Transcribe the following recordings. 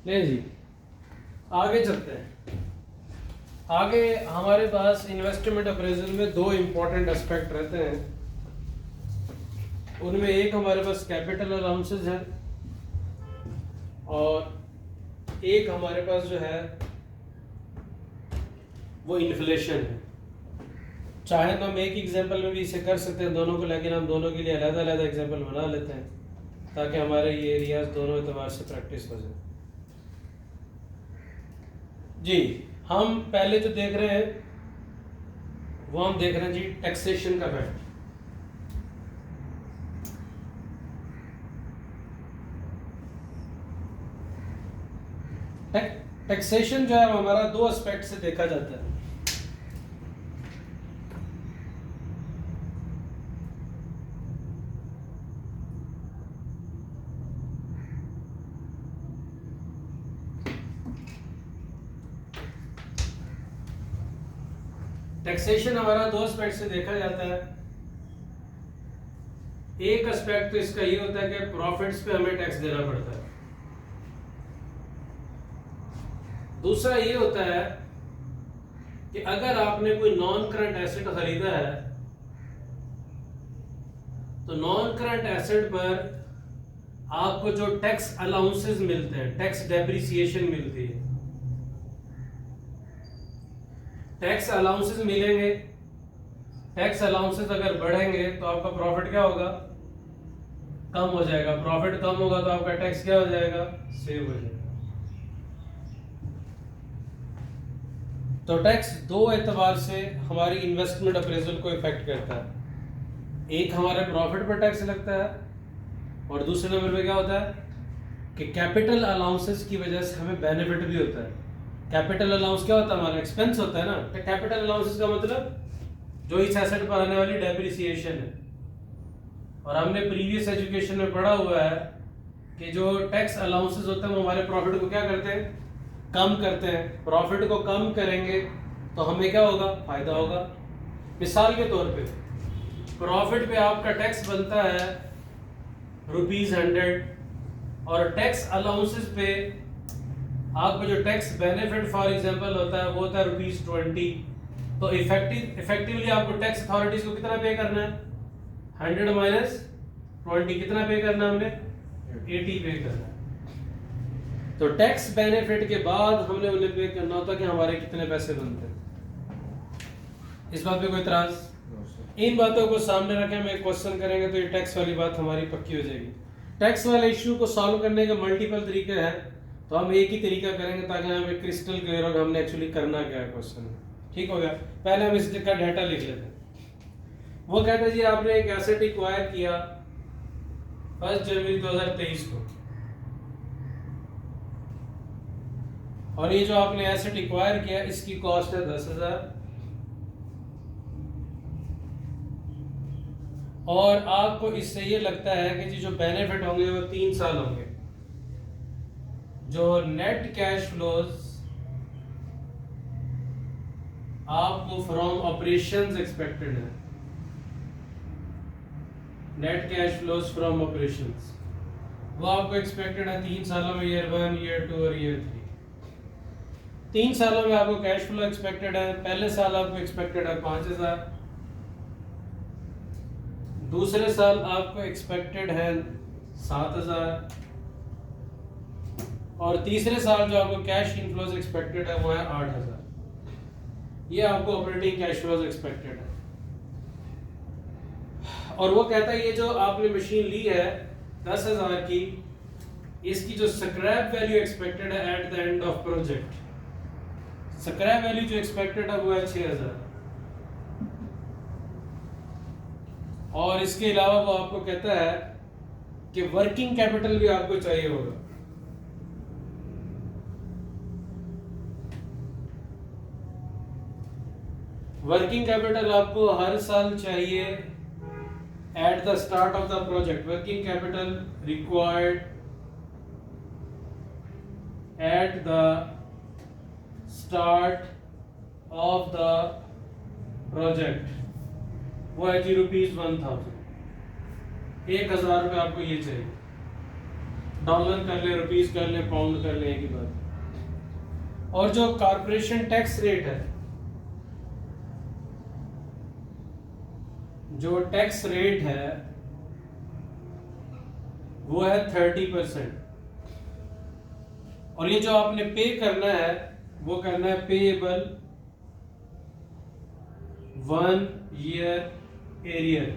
ले जी, आगे चलते हैं। आगे हमारे पास इन्वेस्टमेंट अप्रेजल में दो इम्पोर्टेंट एस्पेक्ट रहते हैं। उनमें एक हमारे पास कैपिटल अलाउंसेस है और एक हमारे पास जो है वो इन्फ्लेशन है। चाहे तो हम एक एग्जांपल में भी इसे कर सकते हैं दोनों को, लेकिन हम दोनों के लिए अलग अलग एग्जांपल बना लेते हैं ताकि हमारे ये एरियाज दोनों एतबार से प्रैक्टिस हो जाए। जी, हम पहले जो देख रहे हैं वो हम देख रहे हैं जी टैक्सेशन का फैक्ट। टैक्सेशन जो है वो हमारा दो एस्पेक्ट से देखा जाता है। टैक्सेशन हमारा दो एस्पेक्ट से देखा जाता है। एक एस्पेक्ट तो इसका ये होता है कि प्रॉफिट्स पे हमें टैक्स देना पड़ता है। दूसरा ये होता है कि अगर आपने कोई नॉन करंट एसेट खरीदा है तो नॉन करंट एसेट पर आपको जो टैक्स अलाउंसेस मिलते हैं, टैक्स डेप्रिसिएशन मिलती है, टैक्स अलाउंसेस मिलेंगे। टैक्स अलाउंसेस अगर बढ़ेंगे तो आपका प्रॉफिट क्या होगा? कम हो जाएगा। प्रॉफिट कम होगा तो आपका टैक्स क्या हो जाएगा? सेव हो जाएगा। तो टैक्स दो एतबार से हमारी इन्वेस्टमेंट अप्रेजल को इफेक्ट करता है। एक हमारे प्रॉफिट पर टैक्स लगता है और दूसरे नंबर पे क्या होता है कि कैपिटल अलाउंसेस की वजह से हमें बेनिफिट भी होता है। कैपिटल अलाउंस क्या होता है? हमारा एक्सपेंस होता है ना। तो कैपिटल अलाउंसेस का मतलब जो इस एसेट पर आने वाली डेप्रिसिएशन है। और हमने प्रीवियस एजुकेशन में पढ़ा हुआ है कि जो टैक्स अलाउंसेस होते हैं वो हमारे प्रॉफिट को क्या करते हैं? कम करते हैं। प्रॉफिट को कम करेंगे तो हमें क्या होगा? फायदा होगा। मिसाल के तौर पे प्रॉफिट पे आपका टैक्स बनता है ₹100 और टैक्स अलाउंसेस पे आपको जो टैक्स बेनिफिट फॉर एग्जांपल होता है वो होता है ₹20। तो इफेक्टिवली आपको टैक्स अथॉरिटीज को कितना पे करना है? 100 माइनस 20 कितना पे करना है? हमने 80 पे करना है। तो टैक्स बेनिफिट के बाद हमने उन्हें पे करना होता है कि हमारे कितने पैसे बनते हैं। इस बात पे कोई इतराज? इन बातों को सामने रखें, हम एक क्वेश्चन करेंगे तो ये टैक्स वाली बात हमारी पक्की हो जाएगी। टैक्स वाले इश्यू को सॉल्व करने के मल्टीपल तरीके हैं, तो हम एक ही तरीका करेंगे ताकि हमें क्रिस्टल क्लियर हो हमने एक्चुअली करना क्या है क्वेश्चन में। ठीक हो गया? पहले हम इसका डाटा लिख लेते हैं। वो कहते हैं जी आपने एक एसेट एक्वायर किया 1 जनवरी 2023 को, और ये जो आपने एसेट एक्वायर किया इसकी कॉस्ट है 10,000 और आपको इससे ये लगता है कि जी जो बेनिफिट होंगे वो 3 साल होंगे। जो नेट कैश फ्लोज आपको फ्रॉम ऑपरेशंस एक्सपेक्टेड है, net cash flows from operations, वो आपको एक्सपेक्टेड है 3 सालों में, ईयर 1, ईयर 2 और ईयर 3। 3 सालों में आपको कैश फ्लो एक्सपेक्टेड है। पहले साल आपको एक्सपेक्टेड है 5,000, दूसरे साल आपको एक्सपेक्टेड है 7,000 और तीसरे साल जो आपको कैश इनफ्लोज एक्सपेक्टेड है वो है 8,000। ये आपको ऑपरेटिंग कैश फ्लोज एक्सपेक्टेड है। और वो कहता है ये जो आपने मशीन ली है 10,000 की, इसकी जो स्क्रैप वैल्यू एक्सपेक्टेड है at the end of project, scrap value जो एक्सपेक्टेड है वो है 6,000। और इसके अलावा वो आपको कहता है कि वर्किंग कैपिटल भी आपको चाहिए होगा। वर्किंग कैपिटल आपको हर साल चाहिए at the start of the project. Working capital required at the start of the project वो है ₹1,000। 1,000 रुपये आपको ये चाहिए। डॉलर कर ले, रुपीस कर ले, पाउंड कर ले, एक ही बात। और जो कॉर्पोरेशन टैक्स रेट है, जो टैक्स रेट है वो है 30%। और ये जो आपने पे करना है वो करना है payable 1 year arrear.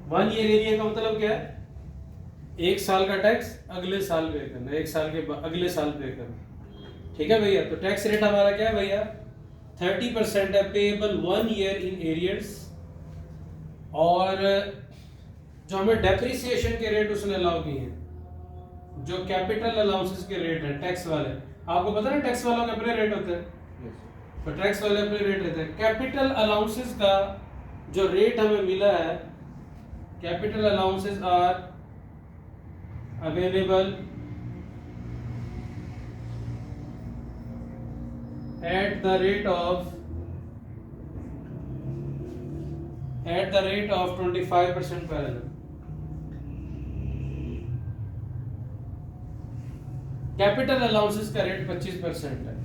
1 year arrear का मतलब क्या है? एक साल का टैक्स अगले साल पे करना, एक साल के अगले साल पे करना। ठीक है भैया, तो टैक्स रेट हमारा क्या है भैया? 30% है, पेएबल 1 ईयर इन एरियर्स। और जो हमें डेप्रिसिएशन के रेट उसने अलाउ किए हैं, जो कैपिटल अलाउंसेस के रेट हैं टैक्स वाले, आपको पता है ना टैक्स वालों के अपने रेट होते हैं, तो टैक्स वाले अपने रेट रहते हैं। कैपिटल अलाउंसेस का जो रेट हमें मिला है, capital allowances are available at the rate of 25% per annum। Capital allowances का रेट 25% है।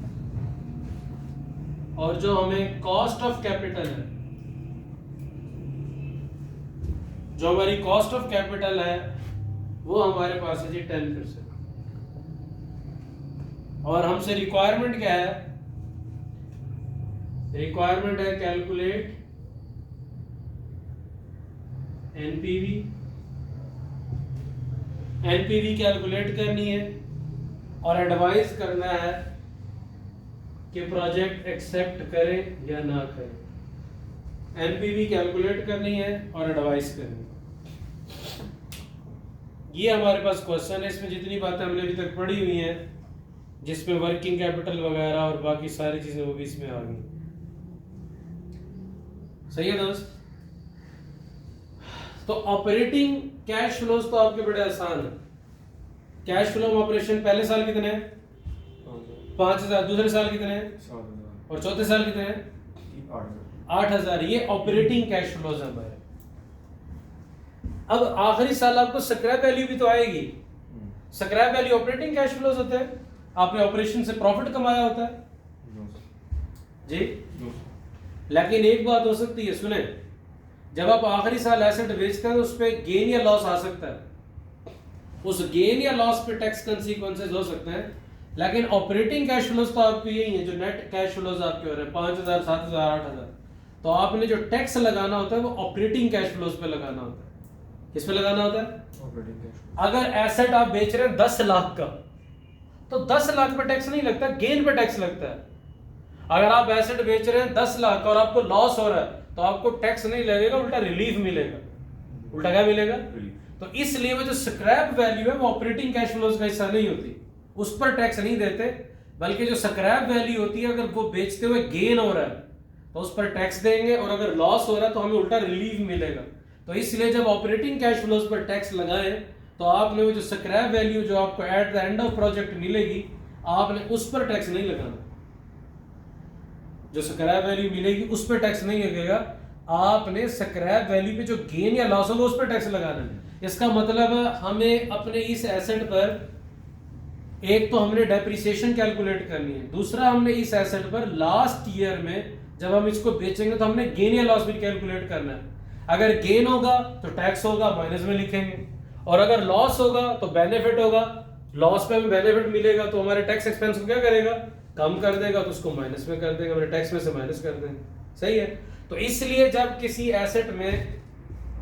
और जो हमें कॉस्ट ऑफ कैपिटल है, जो हमारी कॉस्ट ऑफ कैपिटल है वो हमारे पास है जी 10%। और हमसे रिक्वायरमेंट क्या है? रिक्वायरमेंट है कैलकुलेट एनपीवी। एनपीवी कैलकुलेट करनी है और एडवाइस करना है कि प्रोजेक्ट एक्सेप्ट करें या ना करें। एनपीवी कैलकुलेट करनी है और एडवाइस करनी है। ये हमारे पास क्वेश्चन है। इसमें जितनी बातें हमने अभी तक पढ़ी हुई हैं, जिसमें वर्किंग कैपिटल वगैरह और बाकी सारी चीजें वो भी इसमें आ गई। सही है दोस्त? तो ऑपरेटिंग कैश फ्लोज तो आपके बड़े आसान है। कैश फ्लो ऑपरेशन पहले साल कितने हैं? 5,000। दूसरे साल कितने हैं? और चौथे साल कितने हैं? 8,000। ये ऑपरेटिंग कैश फ्लोज है हमारे। अब आखिरी साल आपको स्क्रैप वैल्यू भी तो आएगी। Scrap value operating cash flows होते हैं। आपने ऑपरेशन से प्रॉफिट कमाया होता है जी। लेकिन एक बात हो सकती है, सुने, जब आप आखिरी साल एसेट बेचते हैं तो उस पर गेन या लॉस आ सकता है। उस गेन या लॉस पे टैक्स कंसीक्वेंसेस हो सकते हैं। लेकिन ऑपरेटिंग कैश फ्लोज तो आपके यही है, जो नेट कैश फ्लोज आपके हो रहे हैं 5,000, 7,000, 8,000। तो आपने जो टैक्स लगाना होता है वो ऑपरेटिंग कैश फ्लोज पे लगाना होता है। किस पे लगाना होता है? Operating cash. अगर एसेट आप बेच रहे हैं 10 लाख का, तो 10 लाख पे टैक्स नहीं लगता, गेन पे टैक्स लगता है। अगर आप एसेट बेच रहे हैं 10 लाख और आपको लॉस हो रहा है तो आपको टैक्स नहीं लगेगा, उल्टा रिलीफ मिलेगा। उल्टा क्या मिलेगा? तो इसलिए वो जो स्क्रैप वैल्यू है वो ऑपरेटिंग कैश फ्लोज का हिस्सा नहीं होती, उस पर टैक्स नहीं देते। बल्कि जो स्क्रैप वैल्यू होती है, अगर वो बेचते हुए गेन हो रहा है तो उस पर टैक्स देंगे, और अगर लॉस हो रहा है तो हमें उल्टा रिलीफ मिलेगा। तो इसलिए जब ऑपरेटिंग कैश फ्लोज पर टैक्स लगाएं तो आपने वो जो स्क्रैप वैल्यू जो आपको at the end of project मिलेगी, आपने उस पर टैक्स नहीं लगाना। जो स्क्रैप वैल्यू मिलेगी उस पर टैक्स नहीं लगेगा, आपने स्क्रैप वैल्यू पे जो गेन या लॉस होगा उस पर टैक्स लगाना है। इसका मतलब हमें अपने इस एसेट पर, एक तो हमने डेप्रिसिएशन कैलकुलेट करनी है, दूसरा हमने इस एसेट पर लास्ट ईयर में जब हम इसको बेचेंगे तो हमने गेन या लॉस भी कैलकुलेट करना है। अगर गेन होगा तो टैक्स होगा, माइनस में लिखेंगे, और अगर लॉस होगा तो बेनिफिट होगा। लॉस पे हमें बेनिफिट मिलेगा तो हमारे टैक्स एक्सपेंस को क्या करेगा? कम कर देगा, तो उसको माइनस में कर देगा, हमारे टैक्स में से माइनस कर देंगे। सही है? तो इसलिए जब किसी एसेट में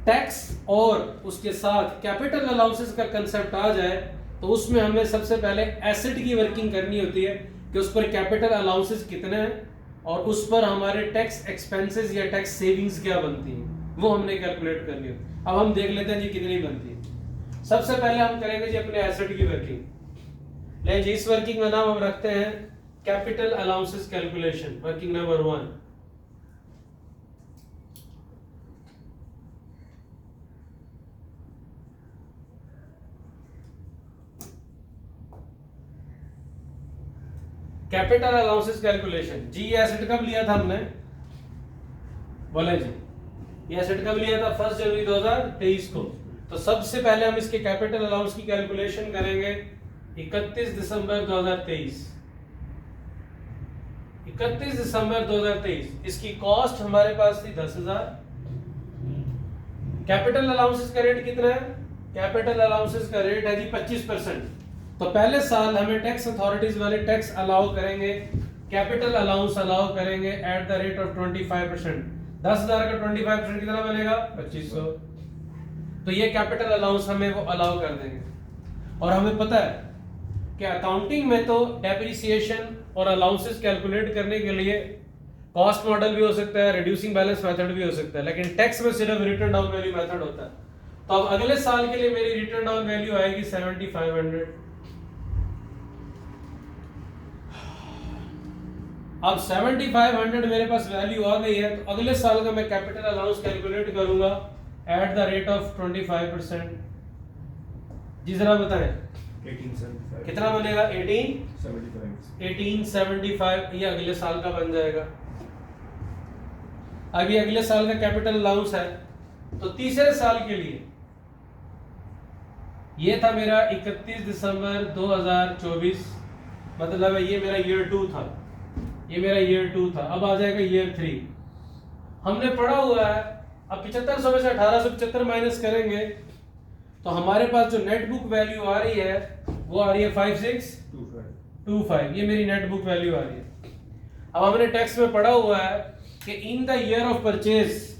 टैक्स और उसके साथ कैपिटल अलाउंसेस का कंसेप्ट आ जाए तो उसमें हमें सबसे पहले एसेट की वर्किंग करनी होती है कि उस पर कैपिटल अलाउंसेस कितने हैं और उस पर हमारे टैक्स एक्सपेंसेस या टैक्स सेविंग्स क्या बनती हैं, वो हमने कैलकुलेट करनी होती है। अब हम देख लेते हैं जी कितनी बनती है। सबसे पहले हम करेंगे जी अपने एसेट की वर्किंग। ले जी, इस वर्किंग का नाम हम रखते हैं capital allowances calculation, working number 1। Capital allowances calculation. जी ये एसेट कब लिया था हमने? बोले जी, ये एसेट कब लिया था? 1 जनवरी 2023 को। तो सबसे पहले हम इसके कैपिटल अलाउंस की कैलकुलेशन करेंगे 31 दिसंबर 2023। 31 दिसंबर 2023 इसकी कॉस्ट हमारे पास थी 10,000। कैपिटल अलाउंसेस का रेट कितना है? कैपिटल अलाउंसेस का रेट है जी 25%। तो पहले साल हमें टैक्स अथॉरिटीज वाले टैक्स अलाउ करेंगे, कैपिटल अलाउंस अलाउ करेंगे एट द रेट ऑफ 25%। 10,000 का 25% कितना बनेगा? 2500। तो ये कैपिटल अलाउंस हमें वो अलाउ कर देंगे। और हमें पता है कि अकाउंटिंग में तो डेप्रिसिएशन और अलाउंसेस कैलकुलेट करने के लिए कॉस्ट मॉडल भी हो सकता है, रिड्यूसिंग बैलेंस मेथड भी हो सकता है, लेकिन टैक्स में सिर्फ रिटर्न डाउन वैल्यू मेथड होता है। तो अब अगले साल के लिए मेरी रिटर्न डाउन वैल्यू आएगी 7500। अब 7500 मेरे पास वैल्यू आ गई है, तो अगले साल का मैं कैपिटल अलाउंस कैलकुलेट करूंगा एट द रेट ऑफ 25%। जी जरा बताएं 1875 कितना बनेगा? 75 1875 ये अगले साल का बन जाएगा। अभी अगले साल का कैपिटल अलाउंस है, तो तीसरे साल के लिए ये था मेरा 31 दिसंबर 2024, मतलब ये मेरा ईयर 2 था, ये मेरा ईयर 2 था। अब आ जाएगा ईयर 3। हमने पढ़ा हुआ है, अब 7500 में से 1875 माइनस करेंगे तो हमारे पास जो नेट बुक वैल्यू आ रही है वो आ रही है 5625। ये मेरी नेट बुक वैल्यू आ रही है। अब हमने टैक्स में पढ़ा हुआ है कि in the year of purchase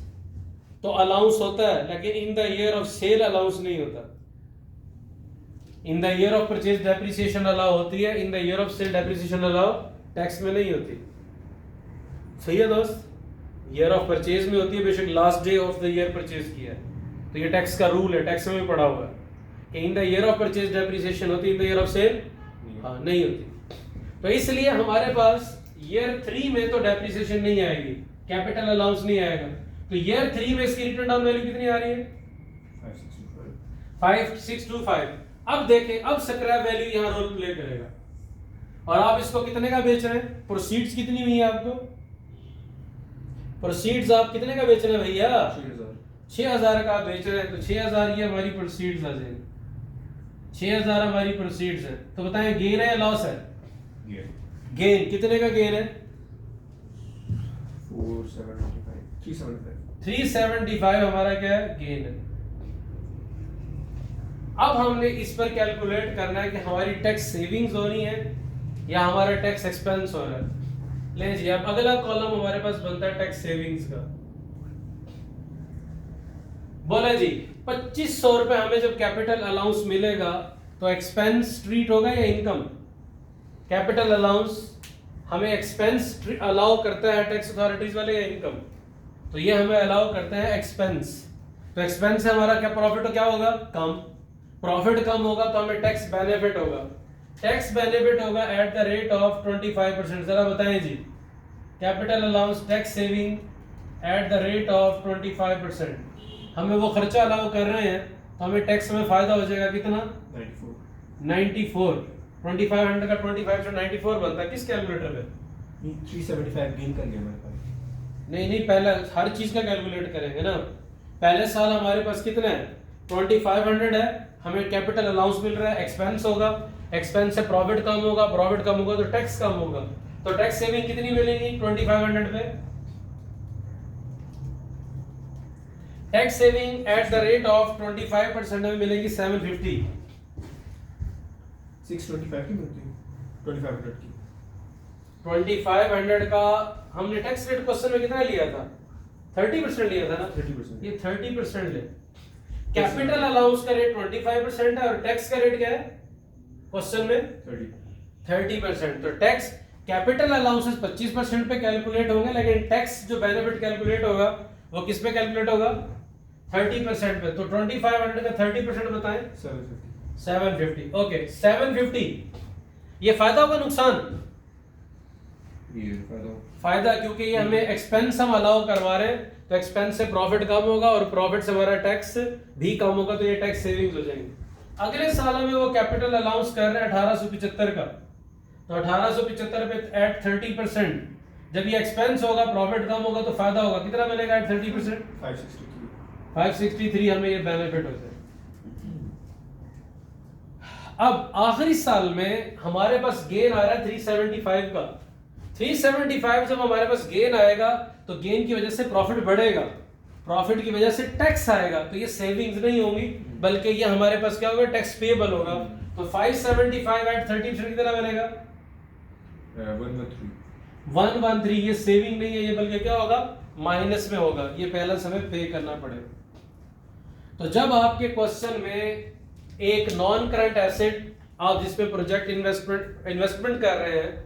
तो अलाउंस होता है, लेकिन in the year of sale allowance नहीं होता। In the year of purchase depreciation allow होती है, in the year of sale depreciation allow tax में नहीं होती। सही है दोस्त? ईयर ऑफ परचेज में होती है, बेशक last day of the year purchase किया है, तो ये टैक्स का रूल है, टैक्स में भी पढ़ा हुआ है कि in the year of purchase depreciation होती है, in the year of sale नहीं होती। तो इसलिए हमारे पास ईयर 3 में तो डेप्रिसिएशन नहीं आएगी, कैपिटल अलाउंस नहीं आएगा। तो ईयर 3 में इसकी रिटर्न डाउन वैल्यू कितनी आ रही है? 5625। अब देखें, अब स्क्रैप वैल्यू यहां रोल प्ले करेगा। और आप इसको कितने का बेच रहे हैं? प्रोसीड्स कितनी हुई है आपको? प्रोसीड्स आप कितने का बेच रहे हैं भैया? 6000 का बेच रहे हैं, तो 6000 ये हमारी प्रोसीड्स आ जाएंगे। 6000 हमारी प्रोसीड्स है। तो बताएं गेन है या लॉस है? गेन कितने का गेन है? 375 हमारा क्या है? गेन है। अब हमने इस पर कैलकुलेट करना है कि हमारी टैक्स सेविंग्स हो रही है या हमारा टैक्स एक्सपेंस हो रहा है। ले जी, अब अगला कॉलम हमारे पास बनता है टैक्स सेविंग्स का। बोले जी 2500 रुपए हमें जब कैपिटल अलाउंस मिलेगा तो एक्सपेंस ट्रीट होगा या इनकम? कैपिटल अलाउंस हमें एक्सपेंस अलाउ करता है टैक्स अथॉरिटीज वाले या इनकम? तो ये हमें अलाउ करते हैं एक्सपेंस। तो एक्सपेंस से हमारा क्या प्रॉफिट क्या होगा? कम। प्रॉफिट कम होगा तो हमें टैक्स बेनिफिट होगा। टैक्स बेनिफिट होगा एट द रेट ऑफ 25%। जरा बताएं जी, capital allowance tax saving at the rate of 25%। हमें वो खर्चा अलाउ कर रहे हैं तो हमें टैक्स में फायदा हो जाएगा कितना? 94। 2500 का 25 से 94 बनता है। किस कैलकुलेटर पे? 375 गेन कर लिया मैंने पास। नहीं, पहले हर चीज का कैलकुलेट करेंगे ना। पहले साल हमारे पास कितना है? 2500 है, हमें कैपिटल अलाउंस मिल रहा है, एक्सपेंस होगा, एक्सपेंस से प्रॉफिट कम होगा, प्रॉफिट कम होगा तो टैक्स कम होगा। तो टैक्स सेविंग कितनी मिलेगी 2500 पे? Tax saving at the rate of 25% में मिलेगी 750। 625 की मिलती है 2500 की। 2500 का हमने टैक्स रेट क्वेश्चन में कितना लिया था? 30% लिया था ना। 30%। ये 30% ले। कैपिटल अलाउंस का रेट 25% है और टैक्स का रेट क्या है क्वेश्चन में? 30%। तो टैक्स कैपिटल अलाउंसेस 25% पे कैलकुलेट होंगे, लेकिन टैक्स जो बेनिफिट कैलकुलेट होगा वो किस पे कैलकुलेट होगा? 30% पे। तो 2500 का 30% बताएं? 750। ओके 750। ये फायदा होगा नुकसान? ये फायदा, क्योंकि ये हमें एक्सपेंस हम अलाउ करवा रहे हैं, तो एक्सपेंस से प्रॉफिट कम होगा और प्रॉफिट से हमारा टैक्स भी कम होगा, तो ये टैक्स सेविंग्स हो जाएंगे। अगले साल में वो कैपिटल अलाउंस कर रहे हैं 1875 का, तो 1875 पे एट 30%। जब ये एक्सपेंस होगा, प्रॉफिट कम होगा, तो फायदा होगा। कितना मिलेगा एट 30%? 563। 563 हमें ये बेनिफिट होता है। अब आखिरी साल में हमारे पास गेन आ रहा है 375 का। 375 जब हमारे पास गेन आएगा तो गेन की वजह से प्रॉफिट बढ़ेगा, प्रॉफिट की वजह से टैक्स आएगा, तो ये सेविंग्स नहीं होंगी बल्कि ये हमारे पास क्या होगा, टैक्स पेएबल होगा। तो 575 एट 30% कितना बनेगा, 113। ये सेविंग नहीं है, ये बल्कि क्या होगा, माइनस में होगा, ये पहला समय पे करना पड़ेगा। तो जब आपके क्वेश्चन में एक नॉन करंट एसेट आप जिसपे प्रोजेक्ट इन्वेस्टमेंट कर रहे हैं,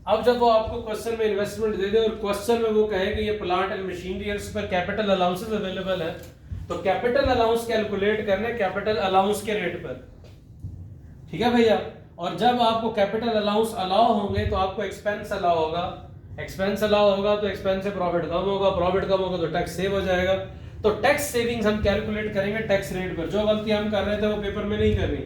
अब जब वो आपको क्वेश्चन में इन्वेस्टमेंट दे दे और क्वेश्चन में वो कहे कि ये प्लांट एंड मशीनरी इस पर कैपिटल अलाउंसेस अवेलेबल है, तो कैपिटल अलाउंस कैलकुलेट करने कैपिटल अलाउंस के रेट पर, ठीक है भैया। और जब आपको कैपिटल अलाउंस अलाउ होंगे तो आपको एक्सपेंस अलाउ होगा, एक्सपेंस अलाउ होगा तो एक्सपेंस से प्रॉफिट कम होगा, प्रॉफिट कम होगा तो टैक्स सेव हो जाएगा। तो टैक्स सेविंग्स हम कैलकुलेट करेंगे टैक्स रेट पर। जो गलती हम कर रहे थे वो पेपर में नहीं करनी।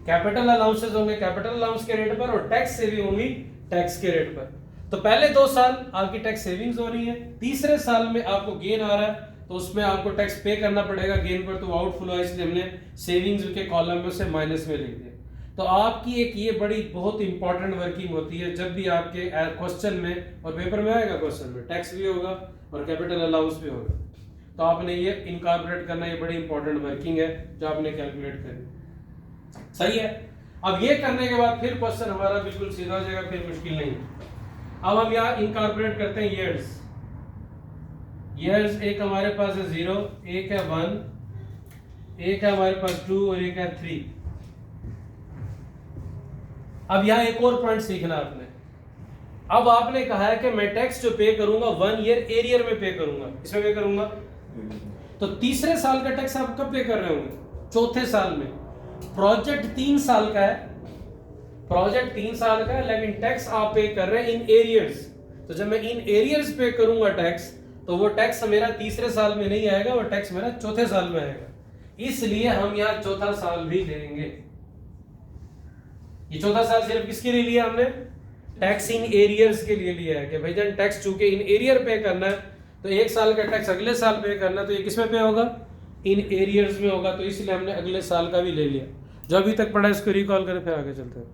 कैपिटल अलाउंसेस होंगे कैपिटल अलाउंस के रेट पर और टैक्स सेविंग होंगी टैक्स के रेट पर। तो पहले 2 साल आपकी टैक्स सेविंग्स हो रही है, तीसरे साल में आपको गेन आ रहा है तो उसमें आपको टैक्स पे करना पड़ेगा गेन पर, तो आउटफ्लो है इसलिए हमने सेविंग्स के कॉलम में से माइनस में लिख दिया। तो आपकी एक ये बड़ी बहुत इंपॉर्टेंट वर्किंग होती है, जब भी आपके क्वेश्चन में और पेपर में आएगा क्वेश्चन में टैक्स भी होगा और कैपिटल अलाउंस भी होगा, तो आपने ये इनकॉर्पोरेट करना, ये बड़ी इंपॉर्टेंट वर्किंग है जो आपने कैलकुलेट करनी। सही है। अब ये करने के बाद फिर क्वेश्चन हमारा बिल्कुल सीधा हो जाएगा, फिर मुश्किल नहीं। अब हम यहाँ इनकॉर्पोरेट करते हैं ईयर्स। ईयर्स एक हमारे पास है 0, एक है 1, एक है हमारे पास 2 और एक है 3। अब यहाँ एक और पॉइंट सीखना आपने। अब आपने कहा है कि मैं टैक्स जो पे करूंगा 1 ईयर एरियर में पे करूंगा, इसमें पे करूंगा। तो तीसरे साल का टैक्स आप कब पे कर रहे होंगे, चौथे साल में। प्रोजेक्ट 3 साल का है, प्रोजेक्ट 3 साल का है, लेकिन टैक्स आप पे कर रहे हैं इन एरियर्स। तो जब मैं इन एरियर्स पे करूंगा टैक्स, तो वो टैक्स मेरा तीसरे साल में नहीं आएगा, वो टैक्स मेरा चौथे साल में आएगा। इसलिए हम यहाँ चौथा साल भी लेंगे। ये चौथा साल सिर्फ किसके लिए लिया हमने, टैक्स इन एरियर्स के लिए लिया है कि भाई जन टैक्स चूंकि इन एरियर पे करना है तो 1 साल का टैक्स अगले साल पे करना है, तो ये किस में पे होगा, इन एरियर्स में होगा, तो इसलिए हमने अगले साल का भी ले लिया। जो अभी तक पढ़ा है इसको रिकॉल करें फिर आगे चलते हैं।